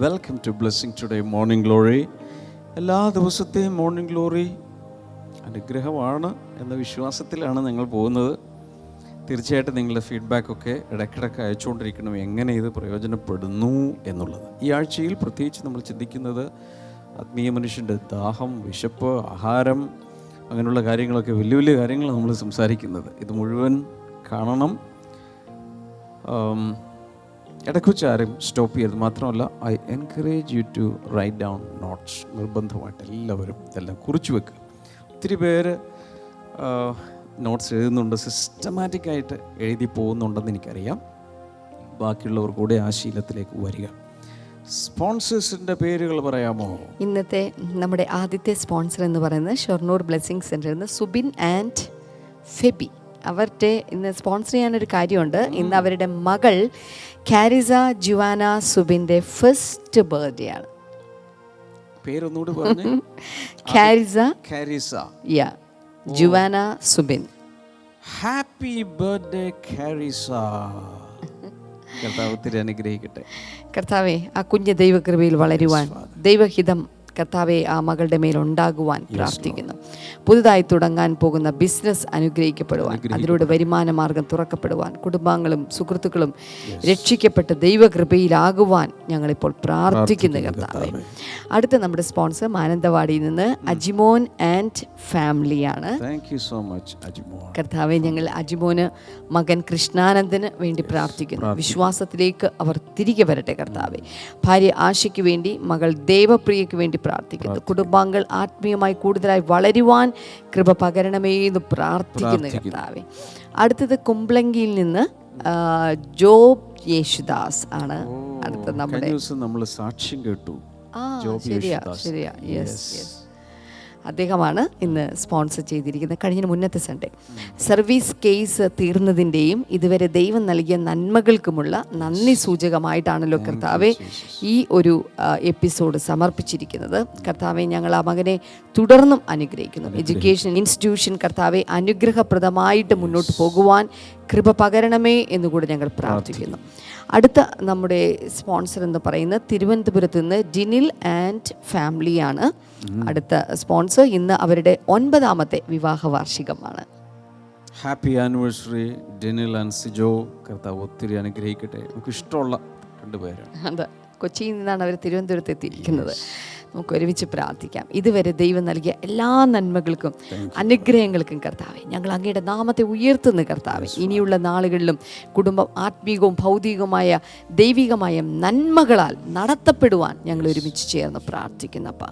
Welcome to blessing today morning glory. എല്ലാ ദിവസത്തെയും morning glory അനുഗ്രഹമാണ് എന്ന വിശ്വാസത്തിലാണ് നിങ്ങൾ പോകുന്നത്. തീർച്ചയായിട്ടും നിങ്ങളുടെ ഫീഡ്ബാക്കൊക്കെ ഇടയ്ക്കിടയ്ക്ക് അയച്ചുകൊണ്ടിരിക്കണം, എങ്ങനെ ഇത് പ്രയോജനപ്പെടുന്നു എന്നുള്ളത്. ഈ ആഴ്ചയിൽ പ്രത്യേകിച്ച് നമ്മൾ ചിന്തിക്കുന്നത് ആത്മീയ മനുഷ്യൻ്റെ ദാഹം, വിശപ്പ്, ആഹാരം, അങ്ങനെയുള്ള കാര്യങ്ങളൊക്കെ വലിയ വലിയ കാര്യങ്ങൾ നമ്മൾ സംസാരിക്കുന്നത്. ഇത് മുഴുവൻ കാണണം. ഇടയ്ക്ക് വെച്ച് ആരും സ്റ്റോപ്പ് ചെയ്യരുത്. മാത്രമല്ല, I encourage you to write down notes. നിർബന്ധമായിട്ട് എല്ലാവരും ഇതെല്ലാം കുറിച്ച് വെക്കുക. ഒത്തിരി പേര് നോട്ട്സ് എഴുതുന്നുണ്ട്, സിസ്റ്റമാറ്റിക്കായിട്ട് എഴുതി പോകുന്നുണ്ടെന്ന് എനിക്കറിയാം. ബാക്കിയുള്ളവർ കൂടെ ആ ശീലത്തിലേക്ക് വരിക. സ്പോൺസേഴ്സിൻ്റെ പേരുകൾ പറയാമോ? ഇന്നത്തെ നമ്മുടെ ആദ്യത്തെ സ്പോൺസർ എന്ന് പറയുന്നത് ഷൊർണൂർ ബ്ലെസ്സിങ് സെൻ്ററിൽ നിന്ന് സുബിൻ ആൻഡ് ഫെബി. അവരുടെ ഇന്ന് സ്പോൺസർ ചെയ്യാനൊരു കാര്യമുണ്ട്. ഇന്ന് അവരുടെ മകൾ കാരിസ ജുവാന സുബിൻ്റെ ഫസ്റ്റ് ബർത്ത്ഡേ ആണ്. പേരൊന്നുകൂടി പറഞ്ഞു. Karissa Juana Subin. Happy birthday Karissa. കർത്താവ് ഒത്തിരി അനുഗ്രഹിക്കട്ടെ. കർത്താവെ, ആ കുഞ്ഞ് ദൈവകൃപയിൽ വളരുവാൻ, ദൈവഹിതം കർത്താവെ ആ മകളുടെ മേലുണ്ടാകുവാൻ പ്രാർത്ഥിക്കുന്നു. പുതുതായി തുടങ്ങാൻ പോകുന്ന ബിസിനസ് അനുഗ്രഹിക്കപ്പെടുവാൻ, അതിലൂടെ വരുമാന മാർഗം തുറക്കപ്പെടുവാൻ, കുടുംബാംഗങ്ങളും സുഹൃത്തുക്കളും രക്ഷിക്കപ്പെട്ട് ദൈവകൃപയിലാകുവാൻ ഞങ്ങളിപ്പോൾ പ്രാർത്ഥിക്കുന്നു കർത്താവെ. അടുത്ത നമ്മുടെ സ്പോൺസർ മാനന്തവാടിയിൽ നിന്ന് അജിമോൻ ആൻഡ് ഫാമിലിയാണ്. കർത്താവെ, ഞങ്ങൾ അജിമോന് മകൻ കൃഷ്ണാനന്ദന് വേണ്ടി പ്രാർത്ഥിക്കുന്നു. വിശ്വാസത്തിലേക്ക് അവർ തിരികെ വരട്ടെ കർത്താവെ. ഭാര്യ ആശയ്ക്ക് വേണ്ടി, മകൾ ദേവപ്രിയയ്ക്ക് വേണ്ടി പ്രാർത്ഥിക്കുന്നു. കുടുംബാംഗങ്ങൾ ആത്മീയമായി കൂടുതലായി വളരുവാൻ കൃപ പകരണമേ എന്ന് പ്രാർത്ഥിക്കുന്നു കർത്താവെ. അടുത്തത് കുംബ്ലങ്കിയിൽ നിന്ന് ജോബ് യേശുദാസ് ആണ്. അടുത്ത നമ്മുടെ സാക്ഷ്യം കേട്ടു. ശരിയാ. യെസ്, അദ്ദേഹമാണ് ഇന്ന് സ്പോൺസർ ചെയ്തിരിക്കുന്നത്. കഴിഞ്ഞ മുന്നത്തെ സൺഡേ സർവീസ് കേസ് തീർന്നതിൻ്റെയും ഇതുവരെ ദൈവം നൽകിയ നന്മകൾക്കുമുള്ള നന്ദി സൂചകമായിട്ടാണല്ലോ കർത്താവെ ഈ ഒരു എപ്പിസോഡ് സമർപ്പിച്ചിരിക്കുന്നത്. കർത്താവെ, ഞങ്ങൾ ആ മകനെ തുടർന്നും അനുഗ്രഹിക്കുന്നു. എഡ്യൂക്കേഷൻ ഇൻസ്റ്റിറ്റ്യൂഷൻ കർത്താവെ അനുഗ്രഹപ്രദമായിട്ട് മുന്നോട്ട് പോകുവാൻ കൃപ പകരണമേ എന്നുകൂടി ഞങ്ങൾ പ്രാർത്ഥിക്കുന്നു. അടുത്ത നമ്മുടെ സ്പോൺസർ എന്ന് പറയുന്നത് തിരുവനന്തപുരത്ത് നിന്ന് ഡിനിൽ ആൻഡ് ഫാമിലിയാണ്. അടുത്ത സ്പോൺസർ ഇന്ന് അവരുടെ 9ാമത്തെ വിവാഹ വാർഷികമാണ്. Happy anniversary Dinil and Sijo. കർത്താവ് ഒത്തിരി അനുഗ്രഹിക്കട്ടെ. നമുക്ക് ഇഷ്ടമുള്ള 2 പേരാണ്. അതെ, കൊച്ചിയിൽ നിന്നാണ് അവർ തിരുവനന്തപുരത്ത് എത്തിയിരിക്കുന്നത്. നമുക്ക് ഒരുമിച്ച് പ്രാർത്ഥിക്കാം. ഇതുവരെ ദൈവം നൽകിയ എല്ലാ നന്മകൾക്കും അനുഗ്രഹങ്ങൾക്കും കർത്താവെ ഞങ്ങൾ അങ്ങയുടെ നാമത്തെ ഉയർത്തുന്നു കർത്താവെ. ഇനിയുള്ള നാളുകളിലും കുടുംബം ആത്മീകവും ഭൗതികവുമായ ദൈവികമായ നന്മകളാൽ നടത്തപ്പെടുവാൻ ഞങ്ങൾ ഒരുമിച്ച് ചേർന്ന് പ്രാർത്ഥിക്കുന്നപ്പ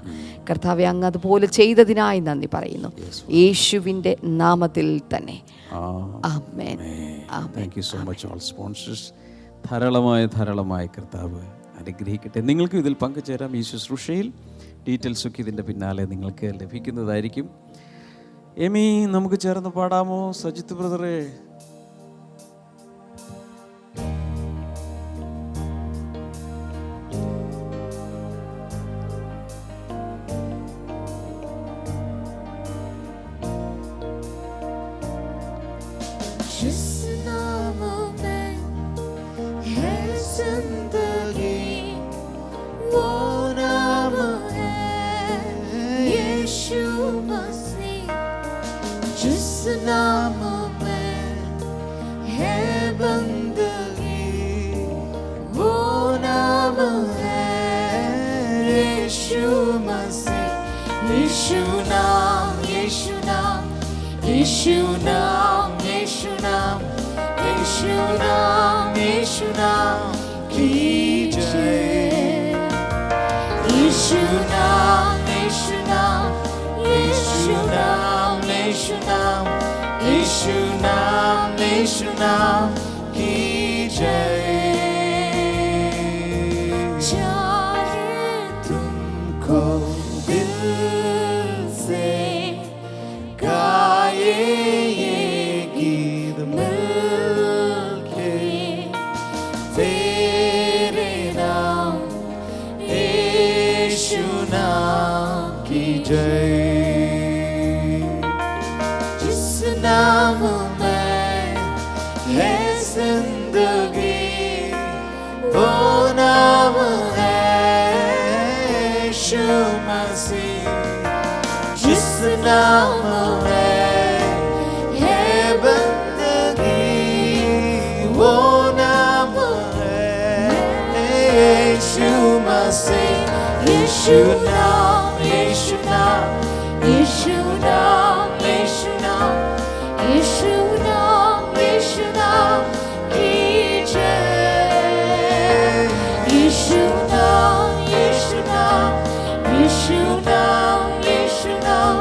കർത്താവെ, അങ്ങ് അതുപോലെ ചെയ്തതിനായി നന്ദി പറയുന്നു. യേശുവിൻ്റെ നാമത്തിൽ തന്നെ ആമേൻ. Thank you so much all sponsors. ധാരാളമായ കർത്താവ് അനുഗ്രഹിക്കട്ടെ. നിങ്ങൾക്കും ഇതിൽ പങ്കുചേരാം. ഈ ശുശ്രൂഷയിൽ ഡീറ്റെയിൽസൊക്കെ ഇതിൻ്റെ പിന്നാലെ നിങ്ങൾക്ക് ലഭിക്കുന്നതായിരിക്കും. എമി, നമുക്ക് ചേർന്ന് പാടാമോ? സജിത്ത് ബ്രദറെ. वो नाम है यीशु मसीह, यीशु नाम, यीशु नाम, यीशु नाम, यीशु नाम, यीशु नाम, यीशु नाम की जय। यीशु नाम, यीशु नाम, यीशु नाम, यीशु नाम,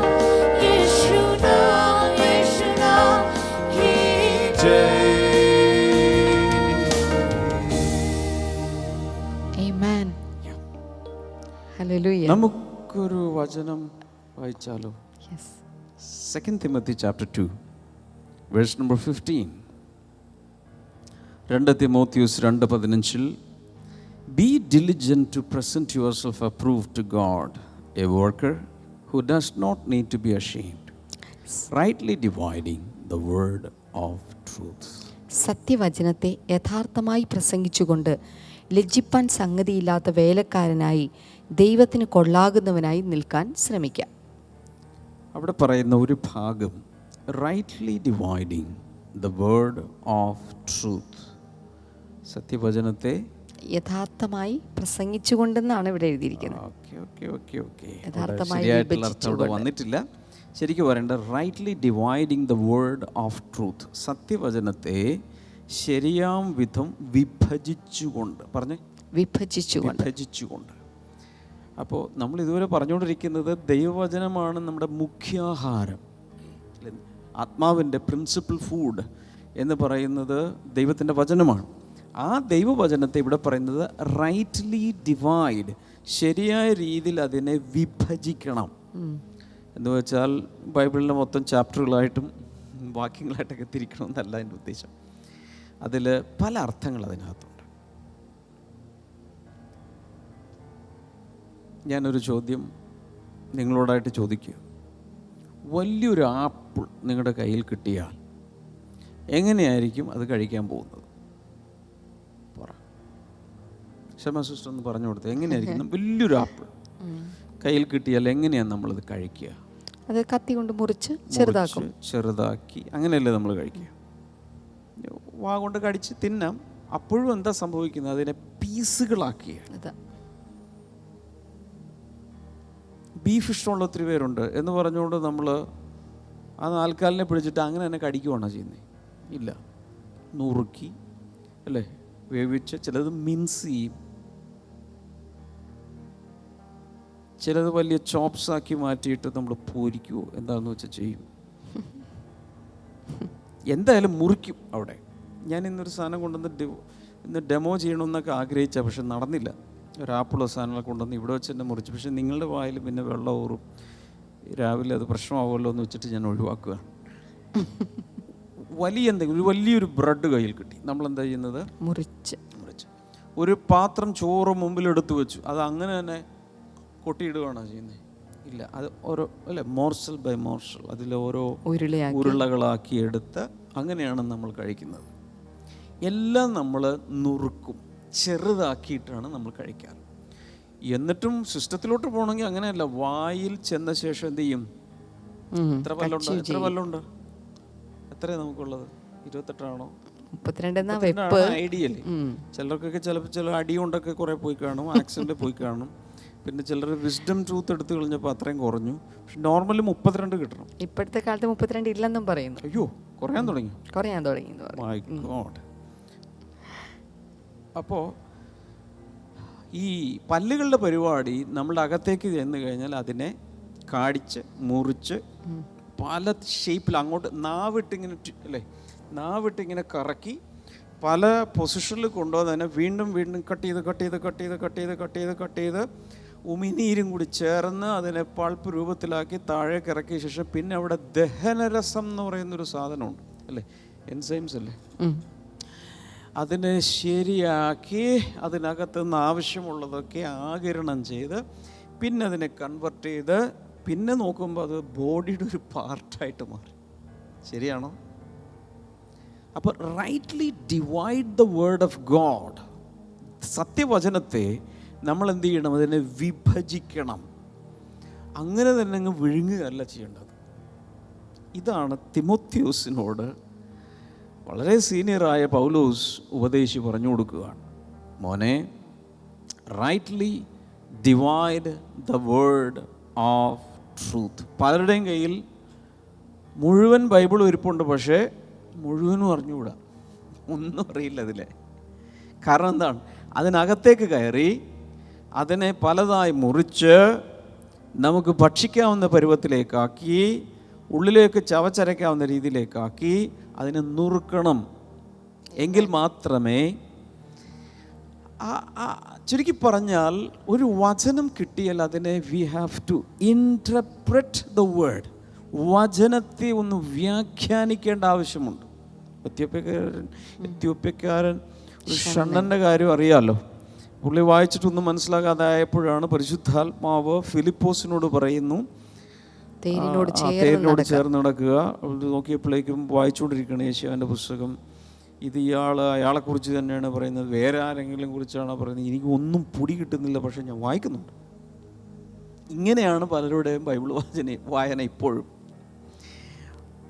यीशु नाम, यीशु नाम की जय। Amen. Hallelujah. നമുക്കൊരു വചനം വായിച്ചാലോ? Yes. 2 Timothy chapter 2 verse number 15. 2 Timotheos 2:15 Be diligent to present yourself approved to God, a worker who does not need to be ashamed, rightly dividing the word of truth. സത്യവചനത്തെ യഥാർത്ഥമായി പ്രസംഗിച്ചുകൊണ്ട് ലജ്ജിപ്പാൻ സംഗതിയില്ലാത്ത വേലക്കാരനായി ദൈവത്തിന് കൊള്ളാകുന്നവനായി നിൽക്കാൻ ശ്രമിക്കാം. അവിടെ പറയുന്ന ഒരു ഭാഗം rightly dividing the word of truth, സത്യവചനത്തെ യഥാർത്ഥമായി പ്രസംഗിച്ചുകൊണ്ടെന്നാണ് ഇവിടെ എഴുതിയിരിക്കുന്നത്. യഥാർത്ഥമായി വന്നിട്ടില്ല. ശരിക്കും പറയേണ്ട rightly dividing the word of truth, സത്യവചനത്തെ ശരിയാം വിധം വിഭജിച്ചുകൊണ്ട്. പറഞ്ഞേ, വിഭജിച്ചുകൊണ്ട്. അപ്പോൾ നമ്മൾ ഇതുവരെ പറഞ്ഞുകൊണ്ടിരിക്കുന്നത് ദൈവവചനമാണ് നമ്മുടെ മുഖ്യാഹാരം. ആത്മാവിൻ്റെ പ്രിൻസിപ്പൽ ഫുഡ് എന്ന് പറയുന്നത് ദൈവത്തിൻ്റെ വചനമാണ്. ആ ദൈവവചനത്തെ ഇവിടെ പറയുന്നത് റൈറ്റ്ലി ഡിവൈഡ്, ശരിയായ രീതിയിൽ അതിനെ വിഭജിക്കണം എന്ന് വെച്ചാൽ ബൈബിളിലെ മൊത്തം ചാപ്റ്ററുകളായിട്ടും വാക്യങ്ങളായിട്ടൊക്കെ തിരിക്കണമെന്നല്ല എൻ്റെ ഉദ്ദേശം. അതിൽ പല അർത്ഥങ്ങൾ അതിനകത്തുണ്ട്. ഞാനൊരു ചോദ്യം നിങ്ങളോടായിട്ട് ചോദിക്കുക. വലിയൊരു ആപ്പിൾ നിങ്ങളുടെ കയ്യിൽ കിട്ടിയാൽ എങ്ങനെയായിരിക്കും അത് കഴിക്കാൻ പോകുന്നത്? പറ. ക്ഷമ സിസ്റ്റർ ഒന്ന് പറഞ്ഞു കൊടുത്തത്. എങ്ങനെയായിരിക്കും വലിയൊരു ആപ്പിൾ കയ്യിൽ കിട്ടിയാൽ എങ്ങനെയാണ് നമ്മളത് കഴിക്കുക? അത് കത്തി കൊണ്ട് മുറിച്ച് ചെറുതാക്കി അങ്ങനെയല്ലേ നമ്മൾ കഴിക്കുക? വാ കൊണ്ട് കടിച്ച് തിന്നാം. അപ്പോഴും എന്താ സംഭവിക്കുന്നത്? അതിനെ പീസുകളാക്കിയാണ്. ബീഫ് ഇഷ്ടമുള്ള ഒത്തിരി പേരുണ്ട് എന്ന് പറഞ്ഞുകൊണ്ട് നമ്മൾ ആ നാൽക്കാലിനെ പിടിച്ചിട്ട് അങ്ങനെ തന്നെ കടിക്കുവാണോ ചെയ്യുന്നത്? ഇല്ല, നുറുക്കി അല്ലേ, വേവിച്ച്. ചിലത് മിൻസ് ചെയ്യും, ചിലത് വലിയ ചോപ്സാക്കി മാറ്റിയിട്ട് നമ്മൾ പൊരിക്കുമോ എന്താണെന്ന് വെച്ചാൽ ചെയ്യും. എന്തായാലും മുറിക്കും അവിടെ. ഞാൻ ഇന്നൊരു സാധനം കൊണ്ടുവന്ന് ഇന്ന് ഡെമോ ചെയ്യണമെന്നൊക്കെ ആഗ്രഹിച്ചാൽ പക്ഷെ നടന്നില്ല. ഒരു ആപ്പിളോ സാധനങ്ങളൊക്കെ കൊണ്ടുവന്ന് ഇവിടെ വെച്ച് തന്നെ മുറിച്ചു. പക്ഷേ നിങ്ങളുടെ വായിൽ പിന്നെ വെള്ളം ഊറും, രാവിലെ അത് പ്രശ്നമാവുമല്ലോ എന്ന് വെച്ചിട്ട് ഞാൻ ഒഴിവാക്കുകയാണ്. ഒരു വലിയൊരു ബ്രെഡ് കയ്യിൽ കിട്ടി, നമ്മളെന്താ ചെയ്യുന്നത്? മുറിച്ച് ഒരു പാത്രം ചോറ് മുമ്പിലെടുത്ത് വെച്ചു. അത് അങ്ങനെ തന്നെ കൊട്ടിയിടുകയാണോ ചെയ്യുന്നത്? ഇല്ല, അത് ഓരോ അല്ലേ, മോർസൽ ബൈ മോർസൽ അതിൽ ഓരോ ഉരുളകളാക്കി എടുത്ത് അങ്ങനെയാണ് നമ്മൾ കഴിക്കുന്നത്. എല്ലാം നമ്മൾ നുറുക്കും, ചെറുതാക്കിയിട്ടാണ് നമ്മൾ കഴിക്കാറ്. എന്നിട്ടും സിസ്റ്റത്തിലോട്ട് പോകണമെങ്കിൽ അങ്ങനെയല്ല. വായിൽ ചെന്ന ശേഷം എന്ത് ചെയ്യും? എത്ര പല്ലുണ്ട്? എത്രയാണ് നമുക്കുള്ളത്? 28 ഐഡിയല്ലേ? ചിലർക്കൊക്കെ ചില അടി കൊണ്ടൊക്കെ കുറെ പോയി കാണും, ആക്സിഡന്റ് പോയി കാണും. പിന്നെ ചിലർ വിസ്ഡം ട്രൂത്ത് എടുത്തു കഴിഞ്ഞപ്പോൾ അത്രയും കുറഞ്ഞു. പക്ഷെ നോർമലി 32 കിട്ടണം. ഇപ്പോഴത്തെ കാലത്ത് 32 ഇല്ലെന്നും പറയുന്നു. അയ്യോ, കുറയാൻ തുടങ്ങി. My God. അപ്പോൾ ഈ പല്ലുകളുടെ പരിപാടി നമ്മളുടെ അകത്തേക്ക് ചെന്ന് കഴിഞ്ഞാൽ അതിനെ കാടിച്ച് മുറിച്ച് പല ഷേപ്പിൽ അങ്ങോട്ട് നാവിട്ടിങ്ങനെ കറക്കി പല പൊസിഷനിൽ കൊണ്ടുപോകാൻ തന്നെ വീണ്ടും കട്ട് ചെയ്ത് ഉമിനീരും കൂടി ചേർന്ന് അതിനെ പൾപ്പ് രൂപത്തിലാക്കി താഴേക്ക് ഇറക്കിയ ശേഷം പിന്നെ അവിടെ ദഹനരസം എന്ന് പറയുന്നൊരു സാധനമുണ്ട് അല്ലേ, എൻസൈംസ് അല്ലേ, അതിനെ ശരിയാക്കി അതിനകത്ത് നിന്ന് ആവശ്യമുള്ളതൊക്കെ ആഗിരണം ചെയ്ത് പിന്നെ അതിനെ കൺവെർട്ട് ചെയ്ത് പിന്നെ നോക്കുമ്പോൾ അത് ബോഡിയുടെ ഒരു പാർട്ടായിട്ട് മാറി. ശരിയാണോ? അപ്പോൾ rightly divide the word of God, സത്യവചനത്തെ നമ്മൾ എന്ത് ചെയ്യണം? അതിനെ വിഭജിക്കണം. അങ്ങനെ തന്നെ അങ്ങ് വിഴുങ്ങുകയല്ല ചെയ്യേണ്ടത്. ഇതാണ് തിമോത്തിയോസിനോട് വളരെ സീനിയറായ പൗലോസ് ഉപദേശി പറഞ്ഞു കൊടുക്കുകയാണ്. മോനെ, rightly divide the word of truth. പലരുടെയും കയ്യിൽ മുഴുവൻ ബൈബിളും ഇരിപ്പുണ്ട്, പക്ഷേ മുഴുവനും അറിഞ്ഞുകൂടാ, ഒന്നും അറിയില്ല അതിലെ. കാരണം എന്താണ്? അതിനകത്തേക്ക് കയറി അതിനെ പലതായി മുറിച്ച് നമുക്ക് ഭക്ഷിക്കാവുന്ന പരുവത്തിലേക്കാക്കി, ഉള്ളിലേക്ക് ചവച്ചരയ്ക്കാവുന്ന രീതിയിലേക്കാക്കി അതിനെ നുറുക്കണം. എങ്കിൽ മാത്രമേ, ചുരുക്കി പറഞ്ഞാൽ, ഒരു വചനം കിട്ടിയാൽ അതിനെ we have to interpret the word. വചനത്തെ ഒന്ന് വ്യാഖ്യാനിക്കേണ്ട ആവശ്യമുണ്ട്. എത്യോപ്യക്കാരൻ ഒരു ഷണ്ണൻ്റെ കാര്യം അറിയാമല്ലോ. പുള്ളി വായിച്ചിട്ടൊന്നും മനസ്സിലാകാതായപ്പോഴാണ് പരിശുദ്ധാത്മാവ് ഫിലിപ്പോസിനോട് പറയുന്നു, തേരിനോട് ചേർന്ന് നടക്കുക. നോക്കിയപ്പോഴേക്കും വായിച്ചുകൊണ്ടിരിക്കുകയാണ് യേശയ്യാവിൻ്റെ പുസ്തകം. ഇത് അയാളെക്കുറിച്ച് തന്നെയാണ് പറയുന്നത്, വേറെ ആരെങ്കിലും കുറിച്ചാണ് പറയുന്നത്, എനിക്ക് ഒന്നും പൊടി കിട്ടുന്നില്ല, പക്ഷെ ഞാൻ വായിക്കുന്നുണ്ട്. ഇങ്ങനെയാണ് പലരുടെയും ബൈബിൾ വായന. ഇപ്പോഴും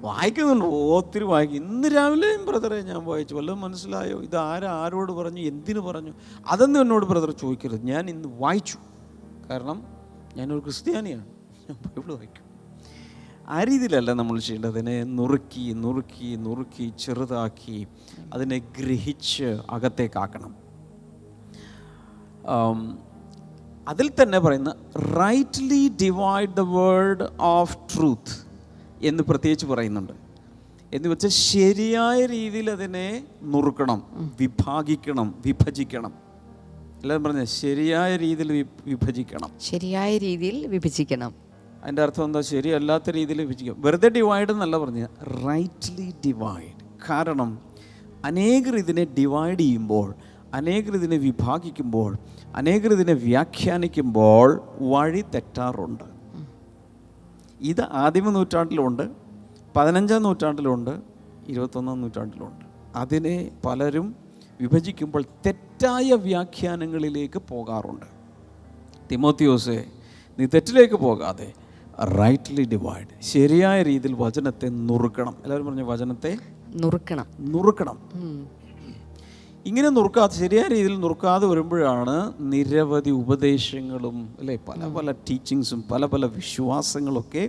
വായിക്കുന്നുണ്ട്, ഒത്തിരി വായിക്കും. ഇന്ന് രാവിലെയും ബ്രദറെ ഞാൻ വായിച്ചു, വല്ലതും മനസ്സിലായോ? ഇത് ആരോട് പറഞ്ഞു, എന്തിനു പറഞ്ഞു? അതൊന്നും എന്നോട് ബ്രദർ ചോദിക്കരുത്. ഞാൻ ഇന്ന് വായിച്ചു, കാരണം ഞാനൊരു ക്രിസ്ത്യാനിയാണ്, ഞാൻ ബൈബിൾ വായിക്കും. ആ രീതിയിലല്ല നമ്മൾ ചെയ്യേണ്ടത്. അതിനെ നുറുക്കി നുറുക്കി നുറുക്കി ചെറുതാക്കി അതിനെ ഗ്രഹിച്ച് അകത്തേക്കാക്കണം. അതിൽ തന്നെ പറയുന്ന rightly divide the word of truth എന്ന് പ്രത്യേകിച്ച് പറയുന്നുണ്ട്. എന്ന് വെച്ചാൽ ശരിയായ രീതിയിൽ അതിനെ നുറുക്കണം, വിഭാഗിക്കണം, വിഭജിക്കണം. എല്ലാം പറഞ്ഞ ശരിയായ രീതിയിൽ വിഭജിക്കണം, ശരിയായ രീതിയിൽ വിഭജിക്കണം. അതിൻ്റെ അർത്ഥം എന്താ? ശരിയല്ലാത്ത രീതിയിൽ വിഭജിക്കാം. വെറുതെ ഡിവൈഡ് എന്നല്ല പറഞ്ഞത്, റൈറ്റ്ലി ഡിവൈഡ്. കാരണം അനേകർ ഇതിനെ ഡിവൈഡ് ചെയ്യുമ്പോൾ, അനേകർ ഇതിനെ വിഭാഗിക്കുമ്പോൾ, അനേകർ ഇതിനെ വ്യാഖ്യാനിക്കുമ്പോൾ വഴി തെറ്റാറുണ്ട്. ഇത് ആദിമ നൂറ്റാണ്ടിലുണ്ട്, 15-ാം നൂറ്റാണ്ടിലുണ്ട്, 21-ാം നൂറ്റാണ്ടിലുണ്ട്. അതിനെ പലരും വിഭജിക്കുമ്പോൾ തെറ്റായ വ്യാഖ്യാനങ്ങളിലേക്ക് പോകാറുണ്ട്. തിമോത്തിയോസേ, നീ തെറ്റിലേക്ക് പോകാതെ റൈറ്റ്ലി ഡിവൈഡ്, ശരിയായ രീതിയിൽ വചനത്തെ നുറുക്കണം. എല്ലാവരും പറഞ്ഞു, വചനത്തെ നുറുക്കണം. ഇങ്ങനെ നുറുക്കാതെ, ശരിയായ രീതിയിൽ നുറുക്കാതെ വരുമ്പോഴാണ് നിരവധി ഉപദേശങ്ങളും അല്ലേ, പല പല ടീച്ചിങ്സും പല പല വിശ്വാസങ്ങളൊക്കെ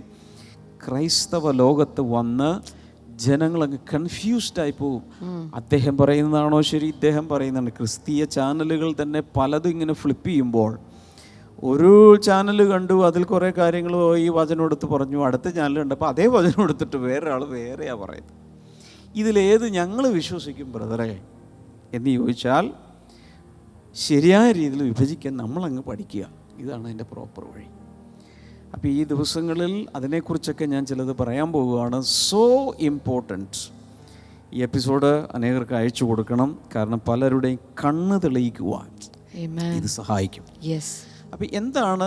ക്രൈസ്തവ ലോകത്ത് വന്ന് ജനങ്ങളങ്ങ് കൺഫ്യൂസ്ഡായി പോകും. അദ്ദേഹം പറയുന്നതാണോ ശരി, ഇദ്ദേഹം പറയുന്നതാണ്. ക്രിസ്തീയ ചാനലുകൾ തന്നെ പലതും ഇങ്ങനെ ഫ്ലിപ്പ് ചെയ്യുമ്പോൾ, ഒരു ചാനൽ കണ്ടു, അതിൽ കുറേ കാര്യങ്ങൾ ഈ വചനം എടുത്ത് പറഞ്ഞു, അടുത്ത ചാനൽ കണ്ടപ്പോൾ അതേ വചനം എടുത്തിട്ട് വേറൊരാൾ വേറെയാണ് പറയുന്നത്. ഇതിലേത് ഞങ്ങൾ വിശ്വസിക്കും ബ്രദറെ എന്ന് ചോദിച്ചാൽ, ശരിയായ രീതിയിൽ വിഭജിക്കാൻ നമ്മളങ്ങ് പഠിക്കുക. ഇതാണ് അതിൻ്റെ പ്രോപ്പർ വഴി. അപ്പോൾ ഈ ദിവസങ്ങളിൽ അതിനെക്കുറിച്ചൊക്കെ ഞാൻ ചിലത് പറയാൻ പോവുകയാണ്. So important. ഈ എപ്പിസോഡ് അനേകർക്ക് അയച്ചു കൊടുക്കണം, കാരണം പലരുടെയും കണ്ണ് തെളിയിക്കുവാൻ ഇത് സഹായിക്കും. അപ്പോൾ എന്താണ്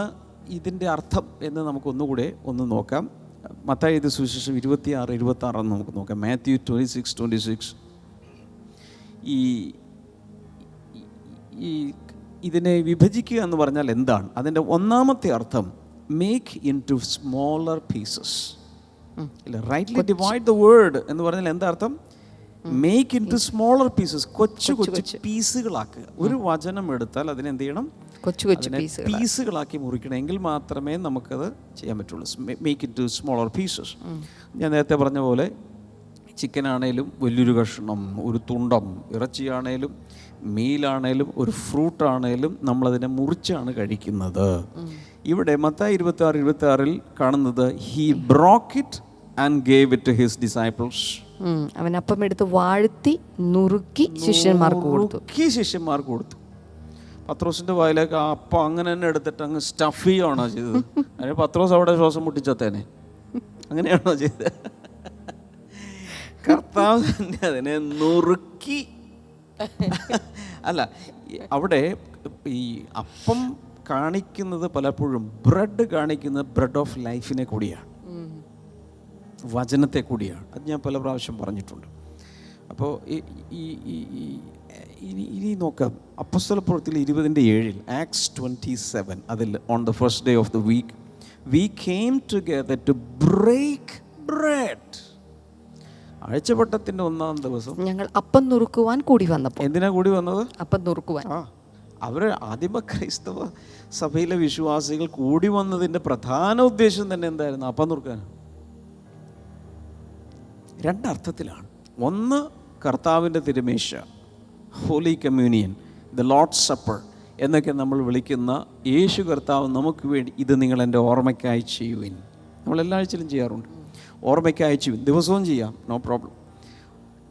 ഇതിൻ്റെ അർത്ഥം എന്ന് നമുക്കൊന്നുകൂടെ ഒന്ന് നോക്കാം. മത്തായി ഇത് സുവിശേഷം 26-26 നമുക്ക് നോക്കാം. മാത്യു 26:26. ഈ ഇതിനെ വിഭജിക്കുക എന്ന് പറഞ്ഞാൽ എന്താണ്? അതിൻ്റെ ഒന്നാമത്തെ അർത്ഥം make into smaller pieces. ഇല്ല, റൈറ്റ്ലി ഡിവൈഡ് ദ വേർഡ് എന്ന് പറഞ്ഞാൽ എന്താ അർത്ഥം? Make into smaller pieces, കൊച്ചു കൊച്ചു പീസുകളാക്കുക. ഒരു വചനം എടുത്താൽ അതിനെന്ത് ചെയ്യണം? പീസുകളാക്കി മുറിക്കണം. എങ്കിൽ മാത്രമേ നമുക്കത് ചെയ്യാൻ പറ്റുള്ളൂ. Make it to smaller pieces. ഞാൻ നേരത്തെ പറഞ്ഞ പോലെ ചിക്കനാണേലും വലിയൊരു കഷ്ണം, ഒരു തുണ്ടം, ഇറച്ചിയാണേലും മീലാണേലും ഒരു ഫ്രൂട്ടാണേലും നമ്മളതിനെ മുറിച്ചാണ് കഴിക്കുന്നത്. ഇവിടെ മത്തായി 26:26 കാണുന്നത്, he broke it and gave it to his disciples. അവൻ അപ്പം എടുത്ത് വാഴ്ത്തി നുറുക്കി ശിഷ്യന്മാർക്ക് കൊടുത്തു. പത്രോസിന്റെ വായിലേക്ക് ആ അപ്പം അങ്ങനെ തന്നെ എടുത്തിട്ട് അങ്ങ് സ്റ്റഫ് ചെയ്യുകയാണോ ചെയ്തത്? അതിന് പത്രോസ് അവിടെ ശ്വാസം മുട്ടിച്ചത്തേനെ. അങ്ങനെയാണോ ചെയ്തത്? കർത്താവ് തന്നെ അതിനെ നുറുക്കി. അല്ല, അവിടെ ഈ അപ്പം കാണിക്കുന്നത് പലപ്പോഴും ബ്രെഡ് കാണിക്കുന്നത് ബ്രെഡ് ഓഫ് ലൈഫിനെ കൂടിയാണ്, വചനത്തെ കൂടിയാണ്. അത് ഞാൻ പല പ്രാവശ്യം പറഞ്ഞിട്ടുണ്ട്. അപ്പോൾ ഇനി നോക്കാം. അപ്പോസ്തലപ്രവൃത്തിയിൽ 20:7, Acts 27, അതിൽ on the first day of the week we came together to break bread. ആഴ്ചവട്ടത്തിൻ്റെ 1-ാം ദിവസം ഞങ്ങൾ അപ്പം നുറുക്കുവാൻ കൂടി വന്നപ്പോൾ. എന്തിനാ കൂടി വന്നത്? അപ്പം നുറുക്കുവാൻ. അവർ ആദിമ ക്രൈസ്തവ സഭയിലെ വിശ്വാസികൾ കൂടി വന്നതിൻ്റെ പ്രധാന ഉദ്ദേശം തന്നെ എന്തായിരുന്നു? അപ്പം നുറുക്കാൻ. രണ്ടർത്ഥത്തിലാണ്. ഒന്ന്, കർത്താവിൻ്റെ തിരുമേശ, holy communion, the Lord's supper എന്നൊക്കെ നമ്മൾ വിളിക്കുന്ന യേശു കർത്താവ് നമുക്ക് വേണ്ടി ഇത് നിങ്ങൾ എൻ്റെ ഓർമ്മയ്ക്കായി ചെയ്യുവിൻ. നമ്മൾ എല്ലാ ആഴ്ചയിലും ചെയ്യാറുണ്ട്. ഓർമ്മയ്ക്കായി ചെയ്യുവിൻ, ദിവസവും ചെയ്യാം, നോ പ്രോബ്ലം.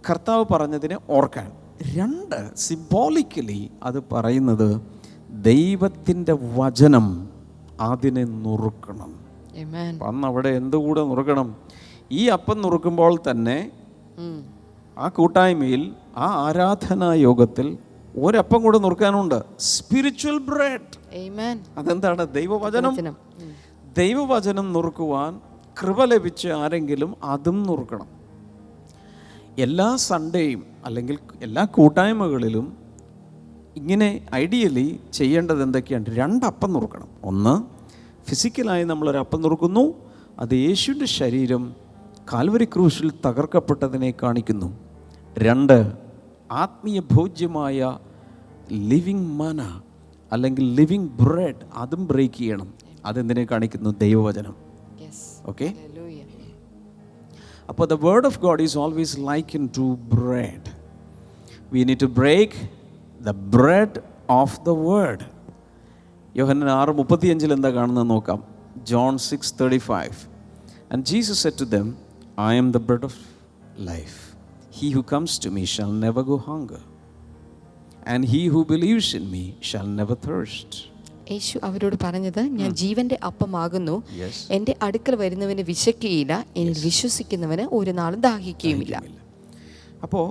കർത്താവ് പറഞ്ഞതിനെ ഓർക്കാൻ. രണ്ട്, സിംബോളിക്കലി അത് പറയുന്നത് ദൈവത്തിൻ്റെ വചനം അതിനെ നുറുക്കണം. അന്ന് അവിടെ എന്തുകൂടെ നുറുക്കണം? ഈ അപ്പം നുറുക്കുമ്പോൾ തന്നെ ആ കൂട്ടായ്മയിൽ, ആ ആരാധനാ യോഗത്തിൽ ഒരപ്പം കൂടെ നുറുക്കാനുണ്ട്, സ്പിരിച്വൽ ബ്രെഡ്. അതെന്താണ്? ദൈവവചനം. ദൈവവചനം നുറുക്കുവാൻ കൃപ ലഭിച്ച ആരെങ്കിലും അതും നുറുക്കണം. എല്ലാ സൺഡേയും അല്ലെങ്കിൽ എല്ലാ കൂട്ടായ്മകളിലും ഇങ്ങനെ ഐഡിയലി ചെയ്യേണ്ടത് എന്തൊക്കെയാണ്? രണ്ടപ്പം നുറുക്കണം. ഒന്ന്, ഫിസിക്കലായി നമ്മളൊരപ്പം നുറുക്കുന്നു, അത് യേശുവിൻ്റെ ശരീരം കാൽവരി ക്രൂശിൽ തകർക്കപ്പെട്ടതിനെ കാണിക്കുന്നു. രണ്ട്, ആത്മീയ ഭോജ്യമായ ലിവിങ് മന അല്ലെങ്കിൽ ലിവിങ് ബ്രെഡ്, അതും ബ്രേക്ക് ചെയ്യണം. അതെന്തിനെ കാണിക്കുന്നു? ദൈവവചനം. ഓക്കെ. അപ്പോൾ the word of God is always likened to bread. We need to break the bread of the word. യോഹന്നാൻ 6:35 എന്താ കാണുന്നത് നോക്കാം. John 6:35. And Jesus said to them, I am the bread of life. He who comes to me shall never go hunger, and he who believes in me shall never thirst. യേശു അവരോട് പറഞ്ഞത്, ഞാൻ ജീവന്റെ അപ്പമാകുന്നു. എൻ്റെ അടുക്കൽ വരുന്നവന് വിശക്കുകയില്ല, എന്നിൽ വിശ്വസിക്കുന്നവന് ഒരു നാളും ദാഹിക്കുകയുമില്ല. അപ്പോൾ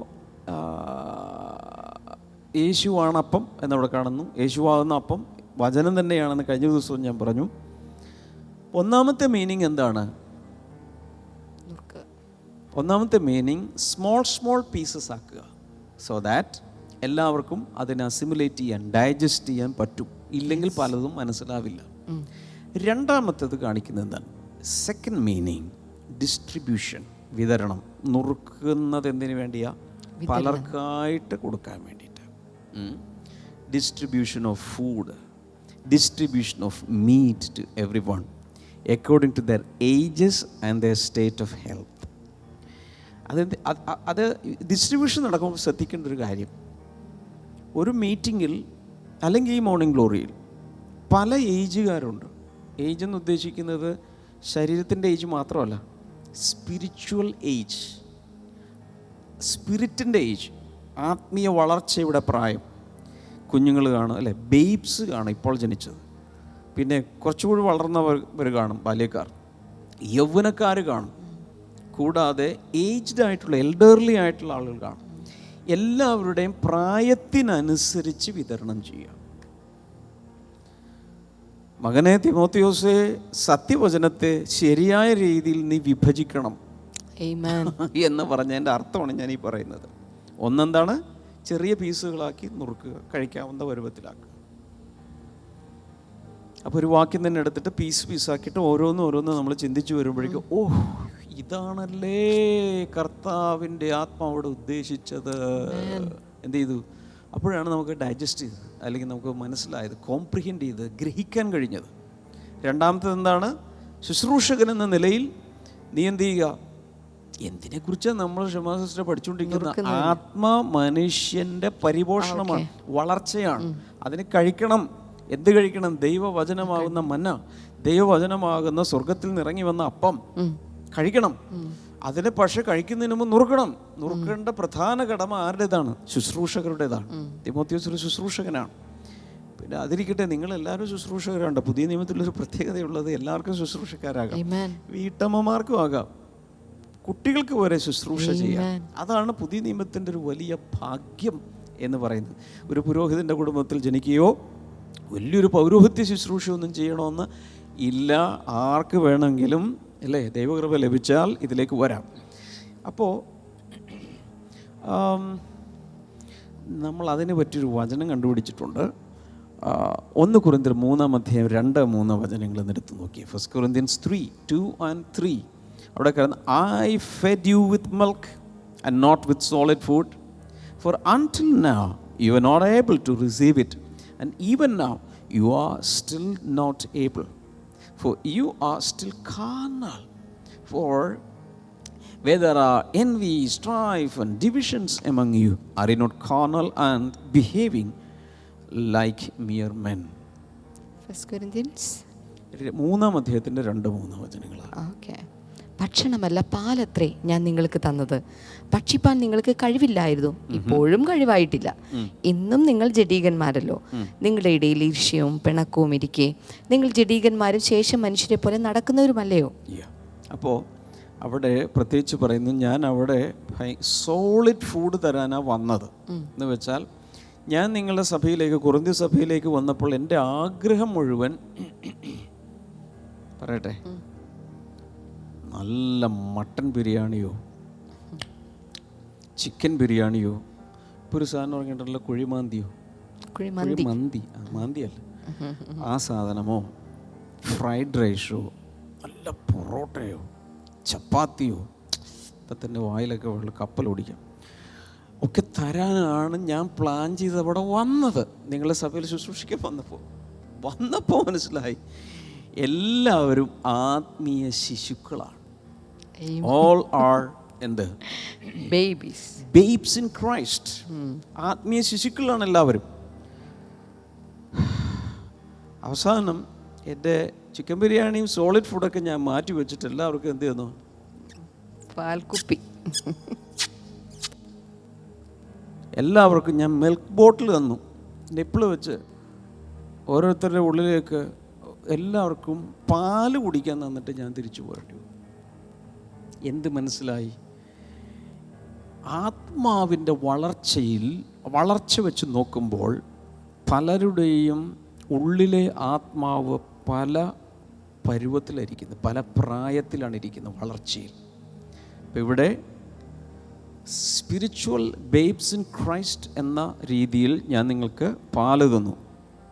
യേശുവാണ് അപ്പം എന്നവിടെ കാണുന്നു. യേശുവാകുന്ന അപ്പം വചനം തന്നെയാണെന്ന് കഴിഞ്ഞ ദിവസവും ഞാൻ പറഞ്ഞു. ഒന്നാമത്തെ മീനിങ് എന്താണ്? ഒന്നാമത്തെ മീനിങ് സ്മോൾ പീസസ് ആക്കുക, സോ ദാറ്റ് എല്ലാവർക്കും അതിനെ അസിമുലേറ്റ് ചെയ്യാൻ, ഡൈജസ്റ്റ് ചെയ്യാൻ പറ്റും. ഇല്ലെങ്കിൽ പലതും മനസ്സിലാവില്ല. രണ്ടാമത്തേത് കാണിക്കുന്നത് എന്താണ്? സെക്കൻഡ് മീനിങ് ഡിസ്ട്രിബ്യൂഷൻ, വിതരണം. നുറുക്കുന്നത് എന്തിനു വേണ്ടിയാ? പലർക്കായിട്ട് കൊടുക്കാൻ വേണ്ടിയിട്ട്. Distribution of food, distribution of meat to everyone according to their ages and their state of health. അത് ഡിസ്ട്രിബ്യൂഷൻ നടക്കുമ്പോൾ ശ്രദ്ധിക്കേണ്ട ഒരു കാര്യം, ഒരു മീറ്റിങ്ങിൽ അല്ലെങ്കിൽ ഈ മോർണിംഗ് ഗ്ലോറിയിൽ പല ഏജുകാരുണ്ട്. ഏജ് എന്ന് ഉദ്ദേശിക്കുന്നത് ശരീരത്തിൻ്റെ ഏജ് മാത്രമല്ല, സ്പിരിച്വൽ ഏജ്, സ്പിരിറ്റിൻ്റെ ഏജ്, ആത്മീയ വളർച്ചയുടെ പ്രായം. കുഞ്ഞുങ്ങൾ കാണും അല്ലേ, ബേബ്സ് കാണും, ഇപ്പോൾ ജനിച്ചത്. പിന്നെ കുറച്ചുകൂടി വളർന്നവർ കാണും, ബാല്യക്കാർ, യൗവനക്കാർ കാണും, കൂടാതെ ഏജ്ഡ് ആയിട്ടുള്ള എൽഡർലി ആയിട്ടുള്ള ആളുകൾ കാണും. എല്ലാവരുടെയും പ്രായത്തിനനുസരിച്ച് വിതരണം ചെയ്യുക. മകനെ തിമോത്തിയോസേ, സത്യവചനത്തെ ശരിയായ രീതിയിൽ നീ വിഭജിക്കണം എന്ന് പറഞ്ഞതിൻ്റെ അർത്ഥമാണ് ഞാൻ ഈ പറയുന്നത്. ഒന്നെന്താണ്? ചെറിയ പീസുകളാക്കി നുറുക്കുക, കഴിക്കാവുന്ന പരുവത്തിലാക്കുക. അപ്പോൾ ഒരു വാക്യം തന്നെ എടുത്തിട്ട് പീസാക്കിയിട്ട് ഓരോന്നും നമ്മൾ ചിന്തിച്ചു വരുമ്പോഴേക്കും, ഓ, ഇതാണല്ലേ കർത്താവിൻ്റെ ആത്മാവോട് ഉദ്ദേശിച്ചത്. എന്ത് ചെയ്തു? അപ്പോഴാണ് നമുക്ക് ഡൈജസ്റ്റ് ചെയ്തത്, അല്ലെങ്കിൽ നമുക്ക് മനസ്സിലായത്, കോംപ്രിഹെൻഡ് ചെയ്ത് ഗ്രഹിക്കാൻ കഴിഞ്ഞത്. രണ്ടാമത്തേത് എന്താണ്? ശുശ്രൂഷകൻ എന്ന നിലയിൽ നീ എന്ത് ചെയ്യുക? എന്തിനെക്കുറിച്ചാണ് നമ്മൾ ക്ഷമാ സിസ്റ്റർ പഠിച്ചുകൊണ്ടിരിക്കുന്നത്? ആത്മാ മനുഷ്യൻ്റെ പരിപോഷണമാണ്, വളർച്ചയാണ്. അതിന് കഴിക്കണം. എന്ത് കഴിക്കണം? ദൈവവചനമാകുന്ന മന്ന, ദൈവവചനമാകുന്ന സ്വർഗത്തിൽ നിന്നിറങ്ങി വന്ന അപ്പം കഴിക്കണം. അതിനെ പക്ഷെ കഴിക്കുന്നതിന് മുമ്പ് നുറുക്കണം. നുറുക്കേണ്ട പ്രധാന കടമ ആരുടേതാണ്? ശുശ്രൂഷകരുടേതാണ്. തിമോത്തിയോസ് ഒരു ശുശ്രൂഷകനാണ്. പിന്നെ അതിരിക്കട്ടെ, നിങ്ങളെല്ലാവരും ശുശ്രൂഷകരാണ്. പുതിയ നിയമത്തിലൊരു പ്രത്യേകതയുള്ളത്, എല്ലാവർക്കും ശുശ്രൂഷക്കാരാകാം, വീട്ടമ്മമാർക്കും ആകാം, കുട്ടികൾക്ക് വരെ ശുശ്രൂഷ ചെയ്യാം. അതാണ് പുതിയ നിയമത്തിൻ്റെ ഒരു വലിയ ഭാഗ്യം എന്ന് പറയുന്നത്. ഒരു പുരോഹിതൻ്റെ കുടുംബത്തിൽ ജനിക്കുകയോ വലിയൊരു പൗരോഹിത്യ ശുശ്രൂഷയൊന്നും ചെയ്യണമെന്ന് ഇല്ല. ആർക്ക് വേണമെങ്കിലും അല്ലേ, ദൈവകൃപ ലഭിച്ചാൽ ഇതിലേക്ക് വരാം. അപ്പോൾ നമ്മൾ അതിനെ പറ്റിയൊരു വചനം കണ്ടുപിടിച്ചിട്ടുണ്ട്. 1 കൊരിന്ത്യർ 3:2-3 വചനങ്ങൾ എടുത്ത് നോക്കി. 1 Corinthians 3:2-3 അവിടെ കിടന്ന്, I fed you with milk and not with solid food, for until now you were not able to receive it, And even now, you are still not able, for you are still carnal. For where there are envy, strife, and divisions among you, are you not carnal and behaving like mere men? 1 Corinthians 3-ാം അധ്യായത്തിൻ്റെ 2-3 വചനങ്ങളാണ്. Okay. ഭക്ഷണമല്ല പാലത്രേ ഞാൻ നിങ്ങൾക്ക് തന്നത്, ഭക്ഷിപ്പാൻ നിങ്ങൾക്ക് കഴിവില്ലായിരുന്നു, ഇപ്പോഴും കഴിവായിട്ടില്ല. ഇന്നും നിങ്ങൾ ജഡീകന്മാരല്ലോ. നിങ്ങളുടെ ഇടയിൽ ഈർഷ്യവും പിണക്കവും ഇരിക്കെ നിങ്ങൾ ജഡീകന്മാരും ശേഷം മനുഷ്യരെ പോലെ നടക്കുന്നവരുമല്ലയോ? അപ്പോൾ അവിടെ പ്രത്യേകിച്ച് പറയുന്നു, ഞാൻ അവിടെ സോളിഡ് ഫുഡ് തരാനാണ് വന്നത് എന്ന് വെച്ചാൽ, ഞാൻ നിങ്ങളുടെ സഭയിലേക്ക്, കൊറിന്ത്യ സഭയിലേക്ക് വന്നപ്പോൾ എൻ്റെ ആഗ്രഹം മുഴുവൻ പറയട്ടെ, നല്ല മട്ടൻ ബിരിയാണിയോ ചിക്കൻ ബിരിയാണിയോ, ഇപ്പോൾ ഒരു സാധനം പറഞ്ഞിട്ടുള്ള കുഴിമാന്തിയോ, മാന്തിയല്ല, ആ സാധനമോ, ഫ്രൈഡ് റൈസോ, നല്ല പൊറോട്ടയോ, ചപ്പാത്തിയോ, ഇപ്പം തന്നെ വായിലൊക്കെ വെള്ളം കപ്പലോടിക്കാം ഒക്കെ തരാനാണ് ഞാൻ പ്ലാൻ ചെയ്ത് അവിടെ വന്നത്. നിങ്ങളെ സഭയിൽ ശുശ്രൂഷിക്കാൻ വന്നപ്പോൾ മനസ്സിലായി എല്ലാവരും ആത്മീയ ശിശുക്കളാണ്. ഓൾ ആർ എന്ത്? Babes in Christ. ആത്മീയ ശിശുക്കളാണ് എല്ലാവരും. അവസാനം എൻ്റെ ചിക്കൻ ബിരിയാണിയും സോളിഡ് ഫുഡൊക്കെ ഞാൻ മാറ്റി വെച്ചിട്ട് എല്ലാവർക്കും എന്ത് ചെയ്യുന്നു? പാൽക്കുപ്പി. എല്ലാവർക്കും ഞാൻ മിൽക്ക് ബോട്ടിൽ തന്നു, നിപ്പിൾ വെച്ച് ഓരോരുത്തരുടെ ഉള്ളിലേക്ക് എല്ലാവർക്കും പാല് കുടിക്കാൻ തന്നിട്ട് ഞാൻ തിരിച്ചു പോരേണ്ടി വന്നു. എന്ത് മനസ്സിലായി? ആത്മാവിൻ്റെ വളർച്ച വെച്ച് നോക്കുമ്പോൾ പലരുടെയും ഉള്ളിലെ ആത്മാവ് പല പരുവത്തിലായിരിക്കുന്നത്, പല പ്രായത്തിലാണ് ഇരിക്കുന്നത്, വളർച്ചയിൽ. ഇപ്പം ഇവിടെ സ്പിരിച്വൽ ബേബ്സ് ഇൻ ക്രൈസ്റ്റ് എന്ന രീതിയിൽ ഞാൻ നിങ്ങൾക്ക് പാല് തന്നു.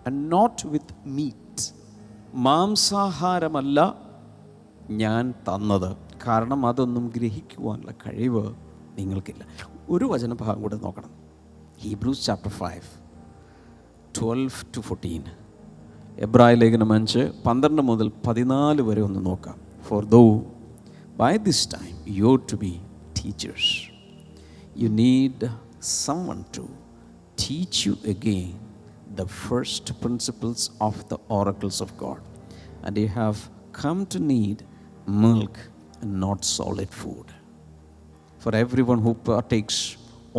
ആൻഡ് നോട്ട് വിത്ത് മീറ്റ്, മാംസാഹാരമല്ല ഞാൻ തന്നത്, കാരണം അതൊന്നും ഗ്രഹിക്കുവാനുള്ള കഴിവ് നിങ്ങൾക്കില്ല. ഒരു വചനഭാഗം കൂടെ നോക്കണം. Hebrews chapter 5:12-14. എബ്രായ ലേഖനം 5:12 മുതൽ 14 വരെ ഒന്ന് നോക്കാം. For though by this time you ought to be teachers. You need someone to teach you again the first principles of the oracles of God, and you have come to need milk and not solid food. For everyone who partakes